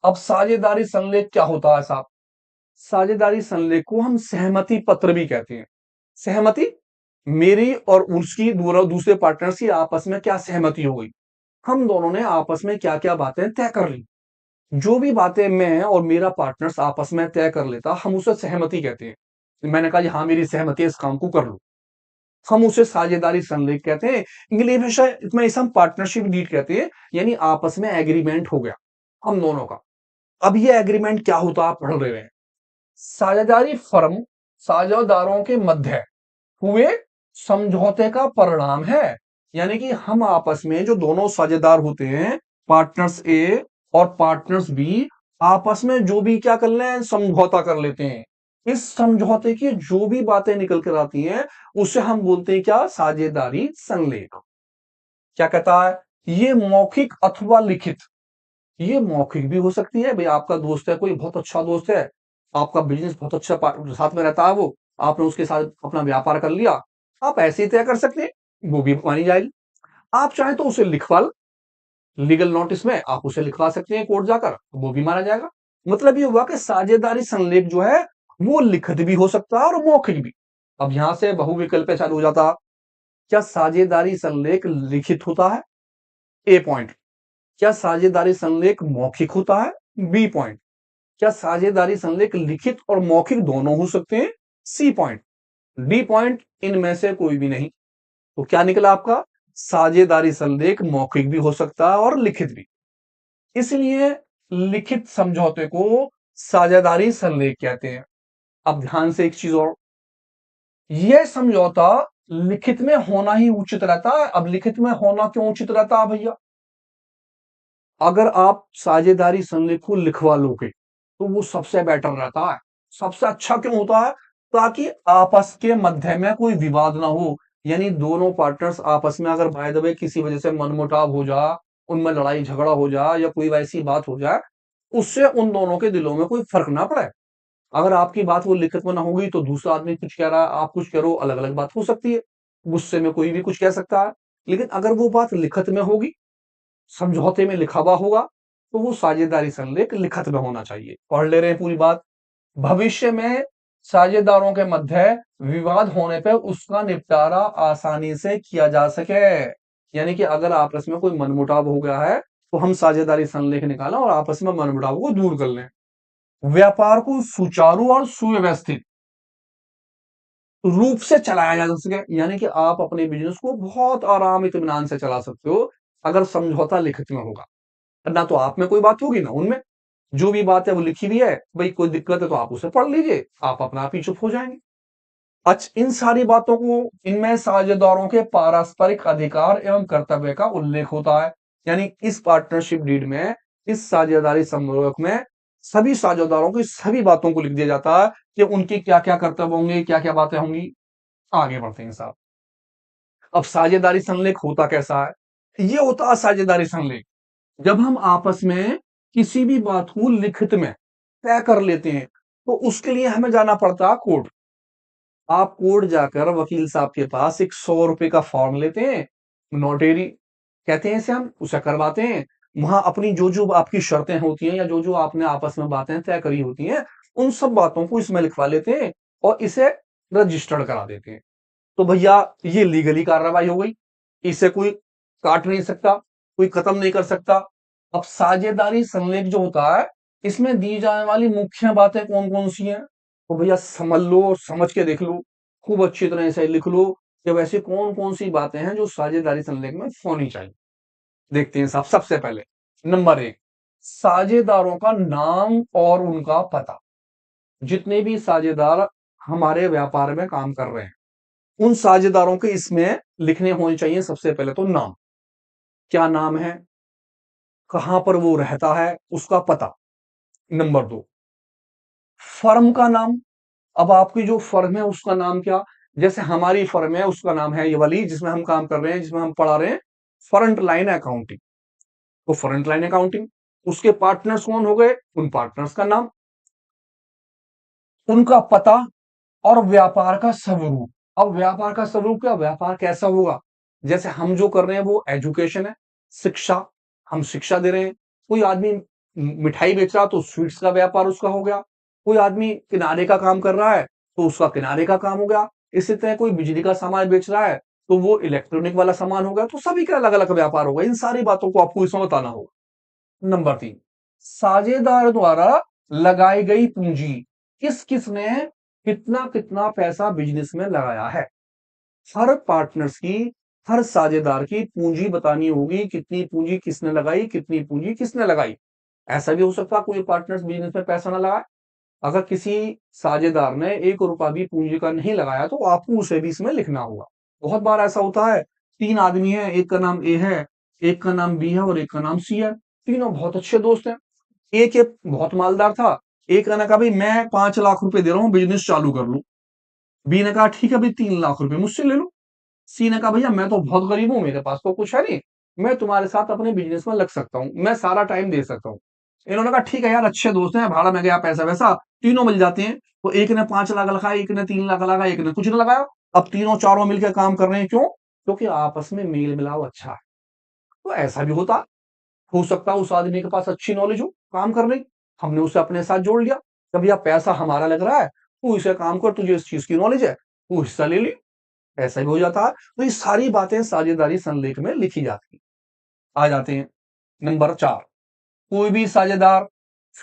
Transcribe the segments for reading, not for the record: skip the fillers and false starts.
अब साझेदारी संलेख क्या होता है साहब? साझेदारी संलेख को हम सहमति पत्र भी कहते हैं। सहमति, मेरी और उसकी दूसरे पार्टनर्स की आपस में क्या सहमति हो गई, हम दोनों ने आपस में क्या क्या बातें तय कर ली। जो भी बातें मैं और मेरा पार्टनर्स आपस में तय कर लेता, हम उसे सहमति कहते हैं। मैंने कहा हाँ मेरी सहमति है, इस काम को कर लो, हम उसे साझेदारी संलेख कहते हैं। इंग्लिश में इसे हम पार्टनरशिप डीड कहते हैं, यानी आपस में एग्रीमेंट हो गया हम दोनों का। अब ये एग्रीमेंट क्या होता है, आप पढ़ रहे हैं। साझेदारी फर्म साझेदारों के मध्य हुए समझौते का परिणाम है। यानी कि हम आपस में जो दोनों साझेदार होते हैं, पार्टनर्स ए और पार्टनर्स बी, आपस में जो भी क्या कर लें, समझौता कर लेते हैं। इस समझौते की जो भी बातें निकल कर आती हैं उसे हम बोलते हैं क्या, साझेदारी संलेख। क्या कहता है, ये मौखिक अथवा लिखित, ये मौखिक भी हो सकती है। भाई आपका दोस्त है, कोई बहुत अच्छा दोस्त है, आपका बिजनेस बहुत अच्छा साथ में रहता है, वो आपने उसके साथ अपना व्यापार कर लिया, आप ऐसे ही तय कर सकते हैं, वो भी मानी जाएगी। आप चाहे तो उसे लिखवा, लीगल नोटिस में आप उसे लिखवा सकते हैं कोर्ट जाकर, वो भी माना जाएगा। मतलब ये हुआ कि साझेदारी संलेख जो है वो लिखित भी हो सकता है और मौखिक भी। अब यहां से बहुविकल्प चालू हो जाता, क्या साझेदारी संलेख लिखित होता है? A point. क्या साझेदारी संलेख मौखिक होता है? B point. क्या साझेदारी संलेख लिखित और मौखिक दोनों हो सकते हैं? C point. डी पॉइंट, इनमें से कोई भी नहीं। तो क्या निकला आपका, साझेदारी संलेख मौखिक भी हो सकता है और लिखित भी। इसलिए लिखित समझौते को साझेदारी संलेख कहते हैं। अब ध्यान से एक चीज और, यह समझौता लिखित में होना ही उचित रहता है। अब लिखित में होना क्यों उचित रहता है भैया? अगर आप साझेदारी संलेख को लिखवा लोगे तो वो सबसे बेटर रहता है। सबसे अच्छा क्यों होता है? ताकि आपस के मध्य में कोई विवाद ना हो। यानी दोनों पार्टनर्स आपस में अगर बाय द वे किसी वजह से मनमुटाव हो जा, उनमें लड़ाई झगड़ा हो जाए या कोई वैसी बात हो जाए, उससे उन दोनों के दिलों में कोई फर्क ना पड़े। अगर आपकी बात वो लिखित में ना होगी तो दूसरा आदमी कुछ कह रहा है, आप कुछ कह रहे हो, अलग अलग बात हो सकती है, गुस्से में कोई भी कुछ कह सकता है। लेकिन अगर वो बात लिखित में होगी, समझौते में लिखा हुआ होगा, तो वो साझेदारी संलेख लिखित में होना चाहिए। पढ़ ले रहे हैं पूरी बात। भविष्य में साझेदारों के मध्य विवाद होने पर उसका निपटारा आसानी से किया जा सके। यानी कि अगर आपस में कोई मनमुटाव हो गया है तो हम साझेदारी संलेख निकालें और आपस में मनमुटाव को दूर कर लें। व्यापार को सुचारू और सुव्यवस्थित रूप से चलाया जा सके, यानी कि आप अपने बिजनेस को बहुत आराम इत्मीनान से चला सकते हो अगर समझौता लिखित में होगा। ना तो आप में कोई बात होगी ना उनमें, जो भी बात है वो लिखी हुई है, भाई कोई दिक्कत है तो आप उसे पढ़ लीजिए, आप अपना आप ही चुप हो जाएंगे। अच्छा, इन सारी बातों को, इनमें साझेदारों के पारस्परिक अधिकार एवं कर्तव्य का उल्लेख होता है। यानी इस पार्टनरशिप डीड में, इस साझेदारी समझौते में सभी साझेदारों की सभी बातों को लिख दिया जाता है कि उनके क्या क्या कर्तव्य होंगे, क्या क्या बातें होंगी। आगे बढ़ते हैं साहब। अब साझेदारी संलेख होता कैसा है? ये होता है साझेदारी संलेख जब हम आपस में किसी भी बात को लिखित में तय कर लेते हैं, तो उसके लिए हमें जाना पड़ता है कोर्ट। आप कोर्ट जाकर वकील साहब के पास एक 100 रुपए का फॉर्म लेते हैं, नोटेरी कहते हैं इसे, हम उसे करवाते हैं। वहां अपनी जो जो आपकी शर्तें होती हैं या जो जो आपने आपस में बातें तय करी होती हैं, उन सब बातों को इसमें लिखवा लेते हैं और इसे रजिस्टर्ड करा देते हैं। तो भैया ये लीगली कार्रवाई हो गई, इसे कोई काट नहीं सकता, कोई खत्म नहीं कर सकता। अब साझेदारी संलेख जो होता है, इसमें दी जाने वाली मुख्य बातें कौन कौन सी हैं, तो भैया समझ लो और समझ के देख लो, खूब अच्छी तरह से लिख लो कि वैसे कौन कौन सी बातें हैं जो साझेदारी संलेख में होनी चाहिए। देखते हैं साहब। सबसे पहले नंबर 1, साझेदारों का नाम और उनका पता। जितने भी साझेदार हमारे व्यापार में काम कर रहे हैं, उन साझेदारों के इसमें लिखने होने चाहिए सबसे पहले तो नाम। क्या नाम है, कहां पर वो रहता है, उसका पता। नंबर 2, फर्म का नाम। अब आपकी जो फर्म है उसका नाम क्या, जैसे हमारी फर्म है उसका नाम है ये वाली जिसमें हम काम कर रहे हैं, जिसमें हम पढ़ा रहे हैं, फ्रंट लाइन अकाउंटिंग। तो फ्रंट लाइन अकाउंटिंग, उसके पार्टनर्स कौन हो गए, उन पार्टनर्स का नाम, उनका पता और व्यापार का स्वरूप। अब व्यापार का स्वरूप क्या, व्यापार कैसा होगा, जैसे हम जो कर रहे हैं वो एजुकेशन है, शिक्षा, हम शिक्षा दे रहे हैं। कोई आदमी मिठाई बेच रहा तो स्वीट्स का व्यापार उसका हो गया। कोई आदमी किनारे का काम कर रहा है तो उसका किनारे का काम हो गया। इसी तरह कोई बिजली का सामान बेच रहा है तो वो इलेक्ट्रॉनिक वाला सामान हो गया। तो सभी का अलग अलग व्यापार होगा। इन सारी बातों को आपको इसमें बताना होगा। नंबर 3, साझेदार द्वारा लगाई गई पूंजी। किस किस ने कितना कितना पैसा बिजनेस में लगाया है। हर पार्टनर्स की, हर साझेदार की पूंजी बतानी होगी। कितनी पूंजी किसने लगाई, कितनी पूंजी किसने लगाई। ऐसा भी हो सकता है कोई पार्टनर्स बिजनेस में पैसा ना लगाए। अगर किसी साझेदार ने 1 रुपया भी पूंजी का नहीं लगाया तो आपको उसे भी इसमें लिखना होगा। बहुत बार ऐसा होता है, 3 आदमी है, एक का नाम ए है, एक का नाम बी है और एक का नाम सी है। तीनों बहुत अच्छे दोस्त हैं। एक एक बहुत मालदार था। एक ने कहा भाई मैं 5 लाख रुपए दे रहा हूं बिजनेस चालू कर लूं। बी ने कहा ठीक है भाई 3 लाख रुपए मुझसे ले लो। सी ने कहा भैया मैं तो बहुत गरीब हूं, मेरे पास तो कुछ है नहीं, मैं तुम्हारे साथ अपने बिजनेस में लग सकता हूँ, मैं सारा टाइम दे सकता हूँ। इन्होंने कहा ठीक है यार, अच्छे दोस्त हैं, भाड़ा में गया पैसा वैसा, तीनों मिल जाते हैं। तो एक ने 5 लाख लगाया, एक ने 3 लाख लगाया, एक ने कुछ नहीं लगाया। अब तीनों चारों मिलकर काम कर रहे हैं। क्यों? क्योंकि आपस में मेल मिलाव अच्छा है। तो ऐसा भी होता, हो सकता है उस आदमी के पास अच्छी नॉलेज हो काम करने की, हमने उसे अपने साथ जोड़ लिया कि भैया पैसा हमारा लग रहा है, तू इसे काम कर, तुझे इस चीज की नॉलेज है, तू हिस्सा ले ली। ऐसा भी हो जाता है। तो ये सारी बातें साझेदारी संलेख में लिखी जाती हैं। आ जाते हैं नंबर 4, कोई भी साझेदार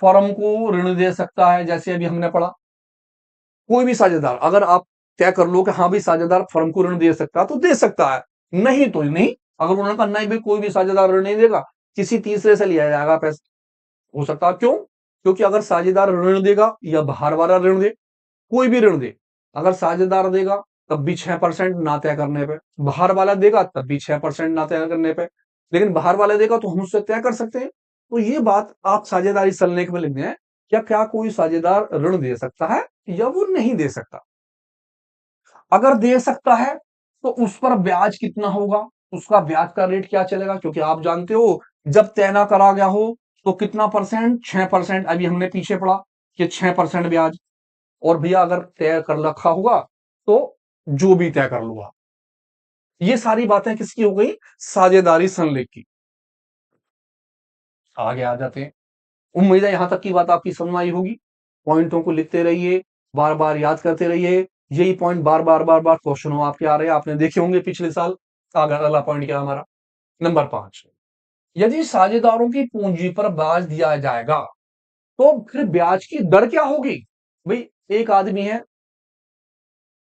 फर्म को ऋण दे सकता है। जैसे अभी हमने पढ़ा, कोई भी साझेदार, अगर आप तय कर लो कि हाँ भी साझेदार फर्म को ऋण दे सकता है तो दे सकता है, नहीं तो नहीं। अगर उन्होंने कहा नहीं भाई कोई भी साझेदार ऋण नहीं देगा, किसी तीसरे से लिया जाएगा पैसा, हो सकता है। क्यों? क्योंकि अगर साझेदार ऋण देगा या बाहर वाला ऋण दे, कोई भी ऋण दे, अगर साझेदार देगा तब भी 6% ना तय करने पे, बाहर वाला देगा तब भी 6% ना तय करने पे, लेकिन बाहर वाला देगा तो हम उससे तय कर सकते हैं। तो ये बात आप साझेदारी संलेख में लिख दें, क्या क्या कोई साझेदार ऋण दे सकता है या वो नहीं दे सकता। अगर दे सकता है तो उस पर ब्याज कितना होगा, उसका ब्याज का रेट क्या चलेगा, क्योंकि आप जानते हो जब तय ना करा गया हो तो कितना परसेंट, 6%। अभी हमने पीछे पढ़ा कि 6% ब्याज। और भैया अगर तय कर रखा होगा तो जो भी तय कर लूंगा। ये सारी बातें किसकी हो गई? साझेदारी संलेख की। आगे आ जाते हैं। उम्मीद है यहां तक की बात आपकी समझ में आई होगी। पॉइंटों को लिखते रहिए, बार बार याद करते रहिए। यही पॉइंट बार बार बार बार क्वेश्चन आपके आ रहे हैं, आपने देखे होंगे पिछले साल। अगला पॉइंट क्या है हमारा? नंबर 5, यदि साझेदारों की पूंजी पर ब्याज दिया जाएगा तो फिर ब्याज की दर क्या होगी। भाई एक आदमी है,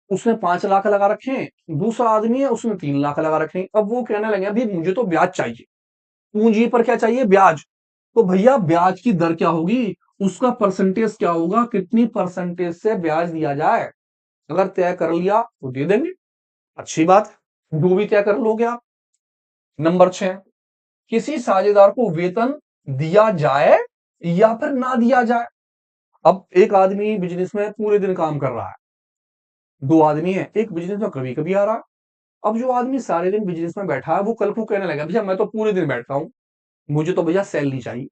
उसने 5 लाख लगा रखे हैं, दूसरा आदमी है उसने 3 लाख लगा रखे हैं। अब वो कहने लगे अभी मुझे तो ब्याज चाहिए, पूंजी पर क्या चाहिए? ब्याज। तो भैया ब्याज की दर क्या होगी, उसका परसेंटेज क्या होगा, कितनी परसेंटेज से ब्याज दिया जाए। अगर तय कर लिया तो दे देंगे, अच्छी बात, जो भी तय कर लोगे आप। नंबर 6, किसी साझेदार को वेतन दिया जाए या फिर ना दिया जाए। अब एक आदमी बिजनेस में पूरे दिन काम कर रहा है, 2 आदमी है, एक बिजनेस में कभी कभी आ रहा है। अब जो आदमी सारे दिन बिजनेस में बैठा है वो कल को कहने लगा भैया मैं तो पूरे दिन बैठता हूं, मुझे तो भैया सैलरी चाहिए।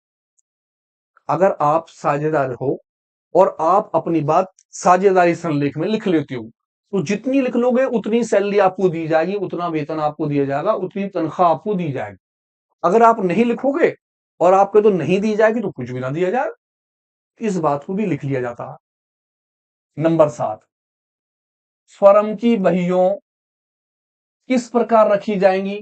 अगर आप साझेदार हो और आप अपनी बात साझेदारी संलेख में लिख लेते हो तो जितनी लिख लोगे उतनी सैलरी आपको दी जाएगी, उतना वेतन आपको दिया जाएगा, उतनी तनख्वाह आपको दी जाएगी। अगर आप नहीं लिखोगे और आपको तो नहीं दी जाएगी तो कुछ भी ना दिया जाए। इस बात को भी लिख लिया जाता है। नंबर 7, फर्म की बहियों किस प्रकार रखी जाएंगी।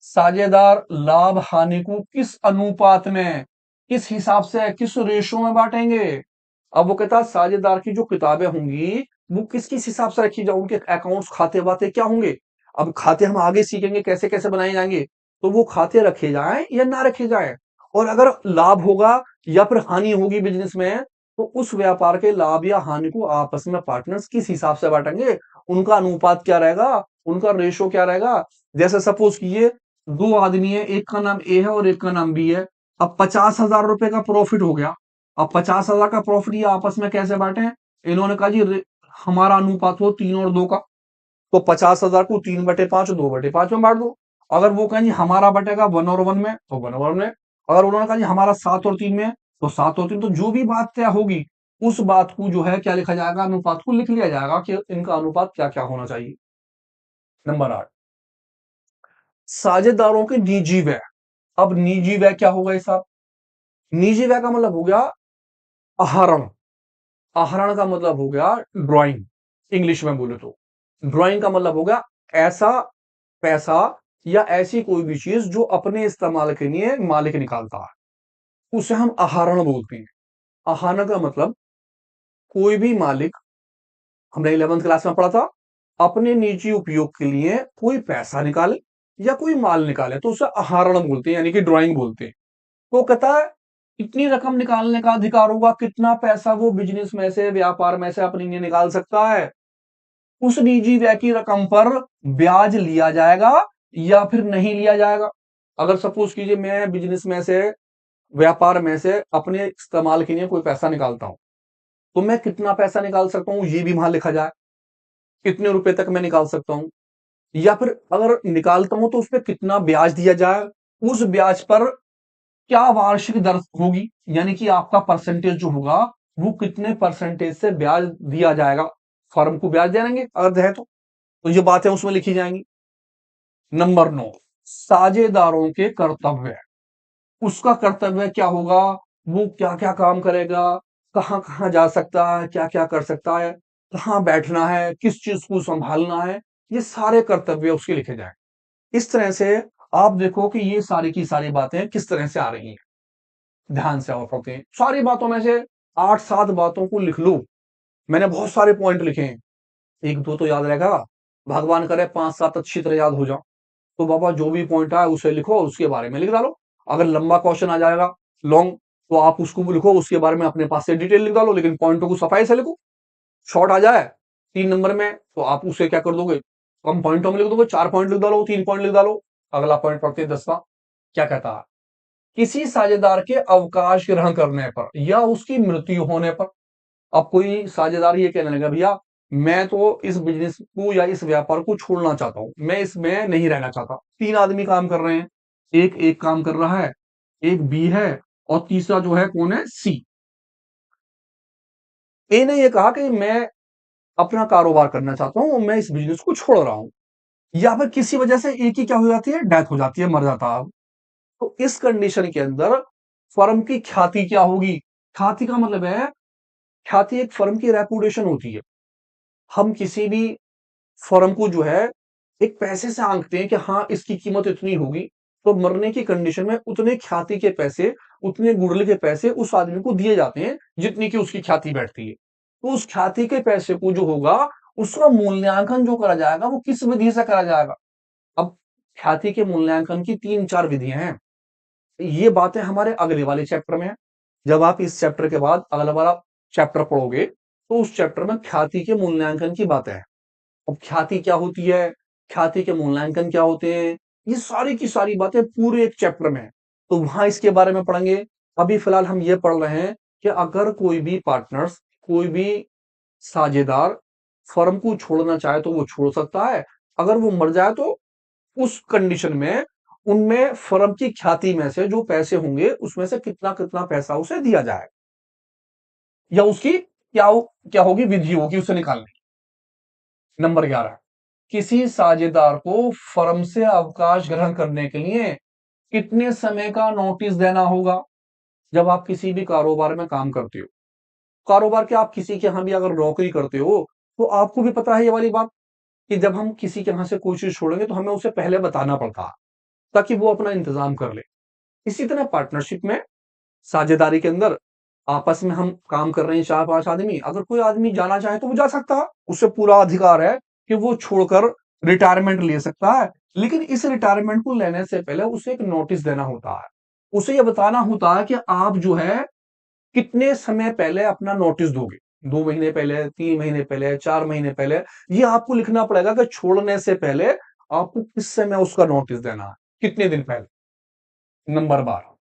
साझेदार लाभ हानि को किस अनुपात में, किस हिसाब से, किस रेशो में बांटेंगे। अब वो कहता है साझेदार की जो किताबें होंगी वो किस किस हिसाब से रखी जाए, उनके अकाउंट्स खाते बातें क्या होंगे। अब खाते हम आगे सीखेंगे कैसे कैसे बनाए जाएंगे। तो वो खाते रखे जाएं या ना रखे जाएं। और अगर लाभ होगा या फिर हानि होगी बिजनेस में तो उस व्यापार के लाभ या हानि को आपस में पार्टनर्स किस हिसाब से बांटेंगे, उनका अनुपात क्या रहेगा, उनका रेशो क्या रहेगा। जैसे सपोज कीजिए 2 आदमी है, एक का नाम ए है और एक का नाम बी है। अब 50,000 रुपए का प्रॉफिट हो गया। अब 50,000 का प्रॉफिट ये आपस में कैसे बांटे। इन्होंने कहा जी हमारा अनुपात हो 3 और 2 का, तो 50,000 को 3/5 2/5 में बांट दो। अगर वो कहें जी हमारा बटेगा 1 और 1 में तो 1 और 1 में। अगर उन्होंने कहा जी हमारा 7 और 3 में तो 7 और 3। तो जो भी बात तय होगी उस बात को जो है क्या लिखा जाएगा, अनुपात को लिख लिया जाएगा कि इनका अनुपात क्या क्या होना चाहिए। नंबर 8, साझेदारों के निजी व्यय। अब निजी व्यय क्या होगा साहब? निजी व्यय का मतलब हो गया आहरण। आहरण का मतलब हो गया ड्राइंग, इंग्लिश में बोले तो। ड्राइंग का मतलब हो गया ऐसा पैसा या ऐसी कोई भी चीज जो अपने इस्तेमाल के लिए मालिक निकालता है, उसे हम आहरण बोलते हैं। आहरण का मतलब कोई भी मालिक, हमने 11th क्लास में पढ़ा था, अपने निजी उपयोग के लिए कोई पैसा निकाले या कोई माल निकाले तो उसे आहरण बोलते हैं, यानी कि ड्राइंग बोलते हैं। वो कहता है कितनी रकम निकालने का अधिकार होगा, कितना पैसा वो बिजनेस में से, व्यापार में से अपने लिए निकाल सकता है। उस निजी व्यय की रकम पर ब्याज लिया जाएगा या फिर नहीं लिया जाएगा। अगर सपोज कीजिए मैं बिजनेस में से, व्यापार में से अपने इस्तेमाल के लिए कोई पैसा निकालता हूं, तो मैं कितना पैसा निकाल सकता हूं ये भी वहां लिखा जाए, कितने रुपए तक मैं निकाल सकता हूं, या फिर अगर निकालता हूं तो उस पर कितना ब्याज दिया जाए, उस ब्याज पर क्या वार्षिक दर होगी, यानी कि आपका परसेंटेज जो होगा वो कितने परसेंटेज से ब्याज दिया जाएगा, फर्म को ब्याज देंगे अगर है तो ये बातें उसमें लिखी जाएंगी। नंबर 9, साझेदारों के कर्तव्य। उसका कर्तव्य क्या होगा, वो क्या क्या काम करेगा, कहां कहां जा सकता है, क्या क्या कर सकता है, कहां बैठना है, किस चीज को संभालना है, ये सारे कर्तव्य उसके लिखे जाए। इस तरह से आप देखो कि ये सारी की सारी बातें किस तरह से आ रही हैं, ध्यान से आप पढ़ते हैं। सारी बातों में से 8-7 बातों को लिख लो। मैंने बहुत सारे पॉइंट लिखे हैं, एक दो तो याद रहेगा, भगवान करे 5-7 अच्छी तरह याद हो जाओ। तो बाबा जो भी पॉइंट आए उसे लिखो और उसके बारे में लिख डालो। अगर लंबा क्वेश्चन आ जाएगा, लॉन्ग, तो आप उसको भी लिखो, उसके बारे में अपने पास से डिटेल लिख डालो, लेकिन पॉइंटों को सफाई से लिखो। शॉर्ट आ जाए 3 नंबर में तो आप उसे क्या कर दोगे, कम पॉइंटों में लिख दोगे, 4 पॉइंट लिख डालो, 3 पॉइंट लिख डालो। अगला पॉइंट पढ़ते हैं 10वां, क्या कहता है, किसी साझेदार के अवकाश ग्रहण करने पर या उसकी मृत्यु होने पर। अब कोई साझेदार ये कहने लगा भैया मैं तो इस बिजनेस को या इस व्यापार को छोड़ना चाहता हूं, मैं इसमें नहीं रहना चाहता। 3 आदमी काम कर रहे हैं, एक एक काम कर रहा है, एक बी है और तीसरा जो है कौन है, सी। ए ने ये कहा कि मैं अपना कारोबार करना चाहता हूं, मैं इस बिजनेस को छोड़ रहा हूं, या फिर किसी वजह से ए की क्या हो जाती है, डेथ हो जाती है, मर जाता है। तो इस कंडीशन के अंदर फर्म की ख्याति क्या होगी। ख्याति का मतलब है, ख्याति एक फर्म की रेपुटेशन होती है। हम किसी भी फर्म को जो है एक पैसे से आंकते हैं कि हाँ इसकी कीमत इतनी होगी, तो मरने की कंडीशन में उतने ख्याति के पैसे, उतने गुडविल के पैसे उस आदमी को दिए जाते हैं जितनी की उसकी ख्याति बैठती है। तो उस ख्याति के पैसे को जो होगा उसका मूल्यांकन जो करा जाएगा वो किस विधि से करा जाएगा। अब ख्याति के मूल्यांकन की 3-4 विधियां हैं, ये बातें हमारे अगले वाले चैप्टर में है। जब आप इस चैप्टर के बाद अगला वाला चैप्टर पढ़ोगे तो उस चैप्टर में ख्याति के मूल्यांकन की बातें हैं। अब ख्याति क्या होती है, ख्याति के मूल्यांकन क्या होते हैं, ये सारी की सारी बातें पूरे एक चैप्टर में है, तो वहां इसके बारे में पढ़ेंगे। अभी फिलहाल हम ये पढ़ रहे हैं कि अगर कोई भी पार्टनर्स, कोई भी साझेदार फर्म को छोड़ना चाहे तो वो छोड़ सकता है, अगर वो मर जाए तो उस कंडीशन में उनमें फर्म की ख्याति में से जो पैसे होंगे उसमें से कितना कितना पैसा उसे दिया जाए, या उसकी क्या होगी, विधि होगी उसे निकालने की। नंबर 11, किसी साझेदार को फर्म से अवकाश ग्रहण करने के लिए कितने समय का नोटिस देना होगा। जब आप किसी भी कारोबार में काम करते हो, कारोबार के आप किसी के यहां भी अगर नौकरी करते हो तो आपको भी पता है ये वाली बात कि जब हम किसी के यहां से कोई चीज छोड़ेंगे तो हमें उसे पहले बताना पड़ता है ताकि वो अपना इंतजाम कर ले। इसी तरह पार्टनरशिप में, साझेदारी के अंदर आपस में हम काम कर रहे हैं 4-5 आदमी, अगर कोई आदमी जाना चाहे तो वो जा सकता है, उसे पूरा अधिकार है कि वो छोड़कर रिटायरमेंट ले सकता है। लेकिन इस रिटायरमेंट को लेने से पहले उसे एक नोटिस देना होता है, उसे ये बताना होता है कि आप जो है कितने समय पहले अपना नोटिस दोगे, 2 महीने पहले, 3 महीने पहले, 4 महीने पहले। ये आपको लिखना पड़ेगा कि छोड़ने से पहले आपको किस समय उसका नोटिस देना है, कितने दिन पहले। नंबर 12,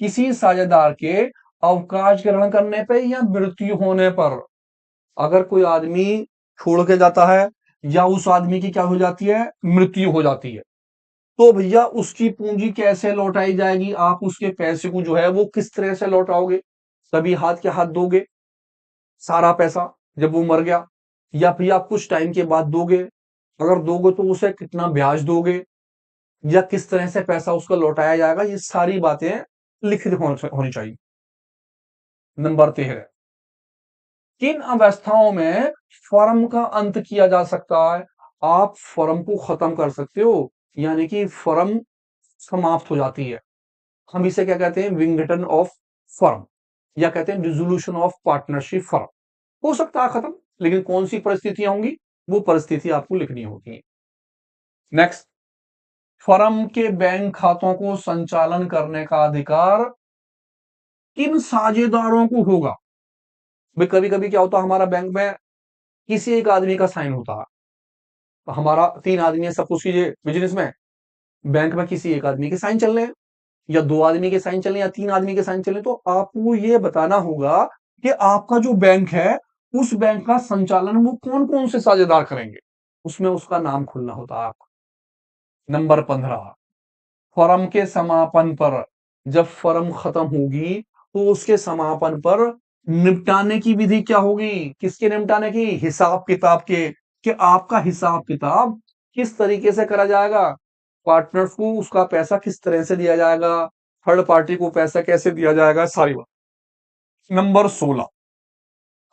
किसी साझेदार के अवकाश ग्रहण करने पर या मृत्यु होने पर, अगर कोई आदमी छोड़ के जाता है या उस आदमी की क्या हो जाती है, मृत्यु हो जाती है, तो भैया उसकी पूंजी कैसे लौटाई जाएगी, आप उसके पैसे को जो है वो किस तरह से लौटाओगे। सभी हाथ के हाथ दोगे सारा पैसा जब वो मर गया, या फिर आप कुछ टाइम के बाद दोगे, अगर दोगे तो उसे कितना ब्याज दोगे, या किस तरह से पैसा उसका लौटाया जाएगा, ये सारी बातें लिखित होनी चाहिए। नंबर 13, किन अवस्थाओं में फर्म का अंत किया जा सकता है? आप फर्म को खत्म कर सकते हो, यानी कि फर्म समाप्त हो जाती है। हम इसे क्या कहते हैं? विंगडन ऑफ फर्म, या कहते हैं डिसोल्यूशन ऑफ पार्टनरशिप फर्म। हो सकता है खत्म, लेकिन कौन सी परिस्थितियां होंगी, वो परिस्थिति आपको लिखनी होगी। नेक्स्ट, फर्म के बैंक खातों को संचालन करने का अधिकार किन साझेदारों को होगा? भाई कभी कभी क्या होता है, हमारा बैंक में किसी एक आदमी का साइन होता है, तो हमारा 3 आदमी है, सपोज कीजिए बिजनेस में, बैंक में किसी एक आदमी के साइन चल रहे हैं, या 2 आदमी के साइन चल रहे हैं, या 3 आदमी के साइन चल रहे हैं, तो आपको ये बताना होगा कि आपका जो बैंक है, उस बैंक का संचालन वो कौन कौन से साझेदार करेंगे, उसमें उसका नाम खुलना होता है आपका। नंबर 15, फर्म के समापन पर, जब फर्म खत्म होगी तो उसके समापन पर निपटाने की विधि क्या होगी? किसके निपटाने की? हिसाब किताब के, कि आपका हिसाब किताब किस तरीके से करा जाएगा, पार्टनर्स को उसका पैसा किस तरह से दिया जाएगा, थर्ड पार्टी को पैसा कैसे दिया जाएगा, सारी बात। नंबर 16,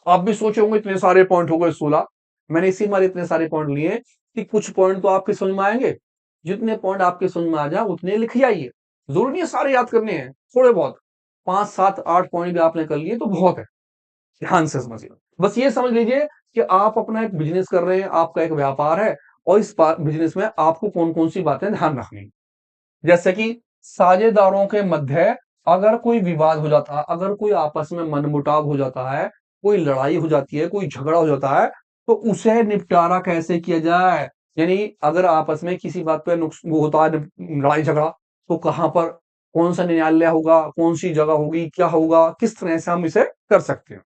आप भी सोचे होंगे इतने सारे पॉइंट हो गए 16, मैंने इसी बार इतने सारे पॉइंट लिए कि कुछ पॉइंट तो आपके समझ में आएंगे, जितने पॉइंट आपके समझ में आ जाए उतने लिख जाइए, जरूरी नहीं है सारे याद करने हैं, थोड़े बहुत 5 7 8 पॉइंट भी आपने कर लिए तो बहुत है। ध्यान से समझिए, बस ये समझ लीजिए कि आप अपना एक बिजनेस कर रहे हैं, आपका एक व्यापार है, और इस बिजनेस में आपको कौन कौन सी बातें ध्यान रखनी है। जैसे कि साझेदारों के मध्य अगर कोई विवाद हो जाता है, अगर कोई आपस में मनमुटाव हो जाता है, कोई लड़ाई हो जाती है, कोई झगड़ा हो जाता है, तो उसे निपटारा कैसे किया जाए? यानी अगर आपस में किसी बात पे वो होता है लड़ाई झगड़ा, तो कहां पर कौन सा न्यायालय होगा, कौन सी जगह होगी, क्या होगा, किस तरह से हम इसे कर सकते हैं।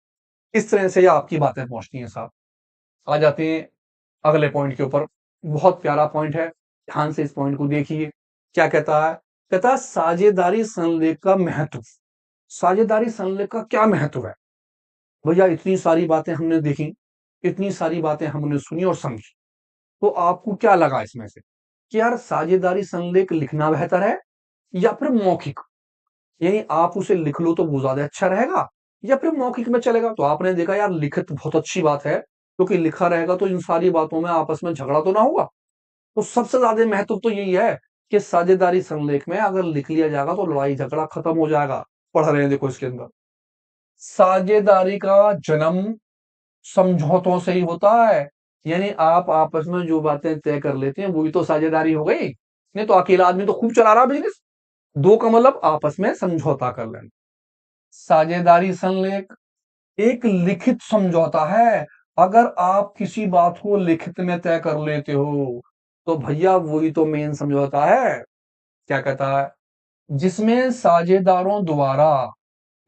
इस तरह से ये आपकी बातें पहुंचती हैं साहब। आ जाते हैं अगले पॉइंट के ऊपर, बहुत प्यारा पॉइंट है, ध्यान से इस पॉइंट को देखिए। क्या कहता है? कहता है साझेदारी संलेख का महत्व। साझेदारी संलेख का क्या महत्व है? भैया इतनी सारी बातें हमने देखी, इतनी सारी बातें हमने सुनी और समझी, तो आपको क्या लगा इसमें से कि यार साझेदारी संलेख लिखना बेहतर है या फिर मौखिक? यानी आप उसे लिख लो तो वो ज्यादा अच्छा रहेगा, या फिर मौखिक में चलेगा? तो आपने देखा यार लिखित बहुत अच्छी बात है, क्योंकि लिखा रहेगा तो इन सारी बातों में आपस में झगड़ा तो ना होगा। तो सबसे ज्यादा महत्व तो यही है कि साझेदारी संलेख में अगर लिख लिया जाएगा तो लड़ाई झगड़ा खत्म हो जाएगा। पढ़ रहे हैं, देखो इसके अंदर, साझेदारी का जन्म समझौतों से ही होता है। यानी आप आपस में जो बातें तय कर लेते हैं वही तो साझेदारी हो गई। नहीं तो अकेला आदमी तो खूब चला रहा बिजनेस, दो का मतलब आपस में समझौता कर लेना। साझेदारी संलेख एक लिखित समझौता है। अगर आप किसी बात को लिखित में तय कर लेते हो तो भैया वही तो मेन समझौता है। क्या कहता है? जिसमें साझेदारों द्वारा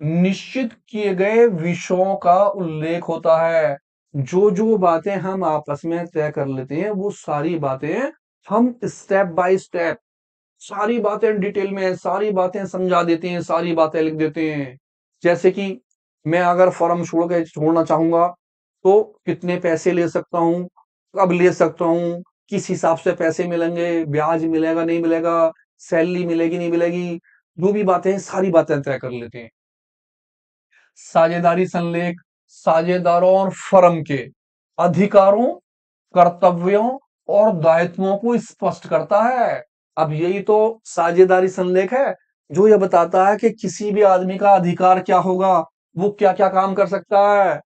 निश्चित किए गए विषयों का उल्लेख होता है। जो जो बातें हम आपस में तय कर लेते हैं वो सारी बातें हम स्टेप बाय स्टेप, सारी बातें डिटेल में, सारी बातें समझा देते हैं, सारी बातें लिख देते हैं। जैसे कि मैं अगर फर्म छोड़ना चाहूंगा तो कितने पैसे ले सकता हूं, कब ले सकता हूं, किस हिसाब से पैसे मिलेंगे, ब्याज मिलेगा नहीं मिलेगा, सैलरी मिलेगी नहीं मिलेगी, जो भी बातें हैं सारी बातें तय कर लेते हैं। साझेदारी संलेख साझेदारों और फर्म के अधिकारों, कर्तव्यों और दायित्वों को स्पष्ट करता है। अब यही तो साझेदारी संलेख है, जो यह बताता है कि किसी भी आदमी का अधिकार क्या होगा, वो क्या क्या काम कर सकता है,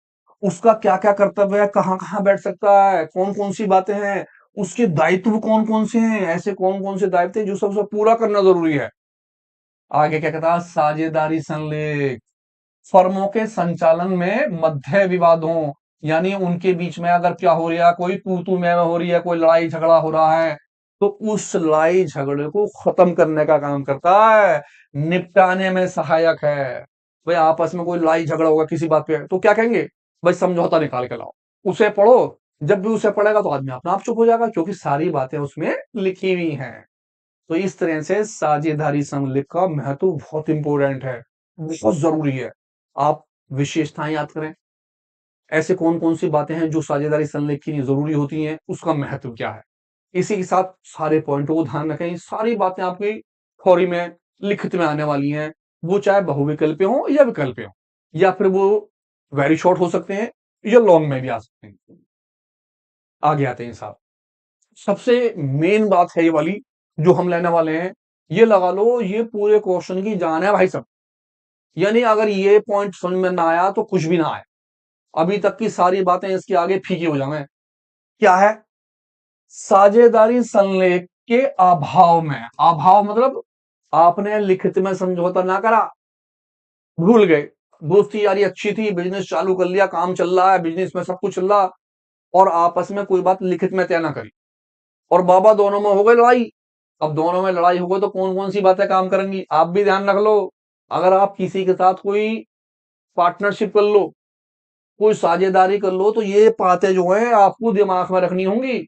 उसका क्या क्या कर्तव्य है, कहां कहां बैठ सकता है, कौन कौन सी बातें हैं, उसके दायित्व कौन कौन से हैं, ऐसे कौन कौन से दायित्व हैं जो सबसे पूरा करना जरूरी है। आगे क्या कहता है? साझेदारी संलेख फर्मों के संचालन में मध्य विवादों, यानी उनके बीच में अगर क्या हो रहा है, कोई तू तू मैं हो रही है, कोई लड़ाई झगड़ा हो रहा है, तो उस लड़ाई झगड़े को खत्म करने का काम करता है, निपटाने में सहायक है। भाई आपस में कोई लड़ाई झगड़ा होगा किसी बात पे तो क्या कहेंगे? भाई समझौता निकाल के लाओ, उसे पढ़ो। जब भी उसे पढ़ेगा तो आदमी अपने आप चुप हो जाएगा, क्योंकि सारी बातें उसमें लिखी हुई हैं। तो इस तरह से साझेदारी संलेख का महत्व बहुत इंपॉर्टेंट है, बहुत जरूरी है। आप विशेषताएं याद करें, ऐसे कौन कौन सी बातें हैं जो साझेदारी संलेख के लिए जरूरी होती हैं, उसका महत्व क्या है। इसी के साथ सारे पॉइंटों को ध्यान रखें, सारी बातें आपकी थ्योरी में लिखित में आने वाली हैं, वो चाहे बहुविकल्पीय हो या विकल्पीय हो, या फिर वो वेरी शॉर्ट हो सकते हैं या लॉन्ग में भी आ सकते हैं। आगे आते हैं साहब, सबसे मेन बात है ये वाली जो हम लेने वाले हैं, ये लगा लो ये पूरे क्वेश्चन की जान है भाई सब। यानी अगर ये पॉइंट समझ में ना आया तो कुछ भी ना आए, अभी तक की सारी बातें इसके आगे फीकी हो जाएं। क्या है? साझेदारी संलेख के अभाव में, अभाव मतलब आपने लिखित में समझौता ना करा, भूल गए, दोस्ती यारी अच्छी थी, बिजनेस चालू कर लिया, काम चल रहा है, बिजनेस में सब कुछ चल रहा, और आपस में कोई बात लिखित में तय ना करी, और बाबा दोनों में हो गई लड़ाई। अब दोनों में लड़ाई हो गई तो कौन कौन सी बातें काम करेंगी, आप भी ध्यान रख लो। अगर आप किसी के साथ कोई पार्टनरशिप कर लो, कोई साझेदारी कर लो, तो ये बातें जो है आपको दिमाग में रखनी होंगी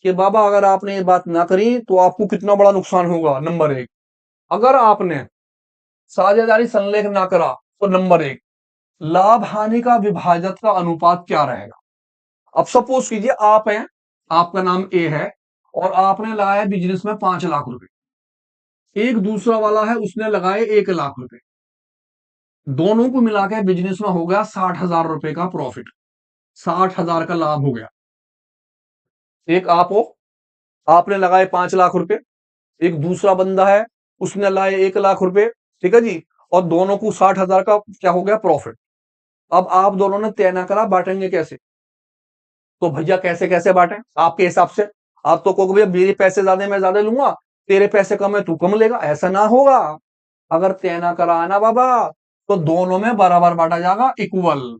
कि बाबा अगर आपने ये बात ना करी तो आपको कितना बड़ा नुकसान होगा। नंबर एक, अगर आपने साझेदारी संलेख ना करा तो नंबर एक, लाभ हानि का विभाजक का अनुपात क्या रहेगा। अब सपोज कीजिए आप हैं, आपका नाम ए है, और आपने लगाया बिजनेस में 5 लाख रुपए, एक दूसरा वाला है उसने लगाए 1 लाख रुपए, दोनों को मिला के बिजनेस में हो गया 60,000 रुपए का प्रॉफिट, 60,000 का लाभ हो गया। एक आप हो, आपने लगाए 5 लाख रुपए, एक दूसरा बंदा है उसने लगाए 1 लाख रुपए, ठीक है जी, और दोनों को 60,000 का क्या हो गया प्रॉफिट। अब आप दोनों ने तय ना करा बांटेंगे कैसे, तो भैया कैसे कैसे बांटे आपके हिसाब से। आप तो कहोगे भैया मेरे पैसे ज्यादा मैं ज्यादा लूंगा, तेरे पैसे कम है तू कम लेगा, ऐसा ना होगा। अगर तय ना करा ना बाबा तो दोनों में बराबर बांटा जाएगा, इक्वल।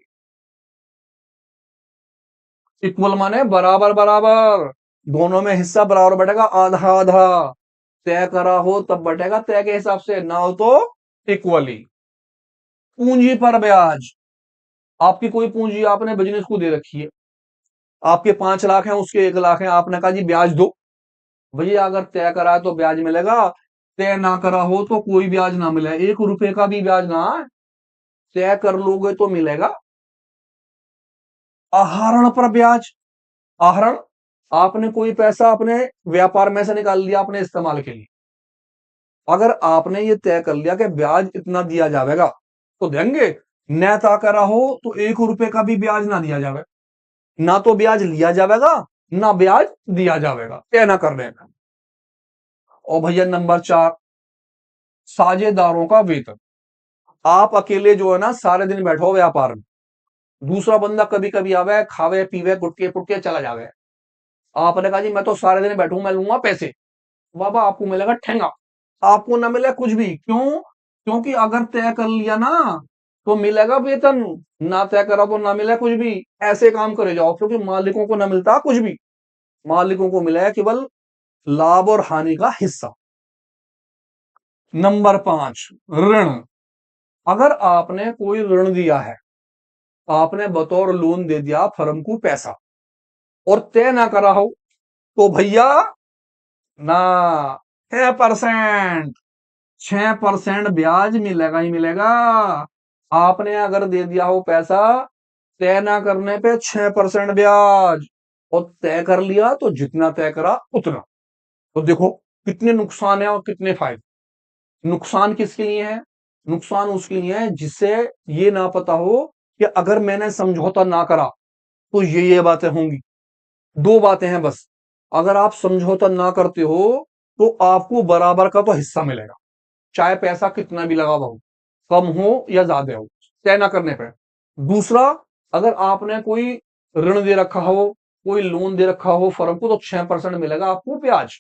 इक्वल माने बराबर बराबर, दोनों में हिस्सा बराबर बटेगा, आधा आधा। तय करा हो तब बटेगा तय के हिसाब से, ना हो तो इक्वली। पूंजी पर ब्याज, आपकी कोई पूंजी आपने बिजनेस को दे रखी है, आपके 5 लाख हैं उसके 1 लाख हैं, आपने कहा जी ब्याज दो, भैया अगर तय करा है तो ब्याज मिलेगा, तय ना करा हो तो कोई ब्याज ना मिले, 1 रुपए का भी ब्याज ना, तय कर लोगे तो मिलेगा। आहरण पर ब्याज, आहरण, आपने कोई पैसा अपने व्यापार में से निकाल लिया अपने इस्तेमाल के लिए, अगर आपने ये तय कर लिया कि ब्याज इतना दिया जाएगा तो देंगे, न तय करा हो तो 1 रुपए का भी ब्याज ना दिया जाएगा, ना तो ब्याज लिया जाएगा ना ब्याज दिया जाएगा, तय ना करने का। और भैया नंबर 4, साझेदारों का वेतन। आप अकेले जो है ना सारे दिन बैठो व्यापार में, दूसरा बंदा कभी कभी आवे खावे पीवे गुटके पुटके चला जावे, आपने कहा जी मैं तो सारे दिन बैठू मैं लूंगा पैसे, बाबा आपको मिलेगा ठेंगा, आपको ना मिले कुछ भी। क्यों? क्योंकि अगर तय कर लिया ना तो मिलेगा वेतन, ना तय करा तो ना मिले कुछ भी। ऐसे काम करे जाओ, क्योंकि मालिकों को ना मिलता कुछ भी, मालिकों को मिला है केवल लाभ और हानि का हिस्सा। नंबर 5, ऋण। अगर आपने कोई ऋण दिया है, आपने बतौर लोन दे दिया फर्म को पैसा, और तय ना करा हो तो भैया ना, 6%, 6% ब्याज मिलेगा ही मिलेगा। आपने अगर दे दिया हो पैसा, तय ना करने पे 6% ब्याज, और तय कर लिया तो जितना तय करा उतना। तो देखो कितने नुकसान है और कितने फायदे। नुकसान किसके लिए है? नुकसान उसके लिए है जिससे ये ना पता हो कि अगर मैंने समझौता ना करा तो ये बातें होंगी। दो बातें हैं बस, अगर आप समझौता ना करते हो तो आपको बराबर का तो हिस्सा मिलेगा, चाहे पैसा कितना भी लगा हुआ हो, कम हो या ज्यादा हो, तय ना करने पर। दूसरा, अगर आपने कोई ऋण दे रखा हो, कोई लोन दे रखा हो फर्म को, तो 6% मिलेगा आपको ब्याज,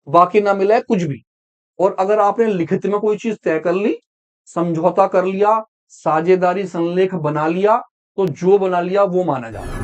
बाकी ना मिले कुछ भी। और अगर आपने लिखित में कोई चीज तय कर ली, समझौता कर लिया, साझेदारी संलेख बना लिया, तो जो बना लिया वो माना जाता है।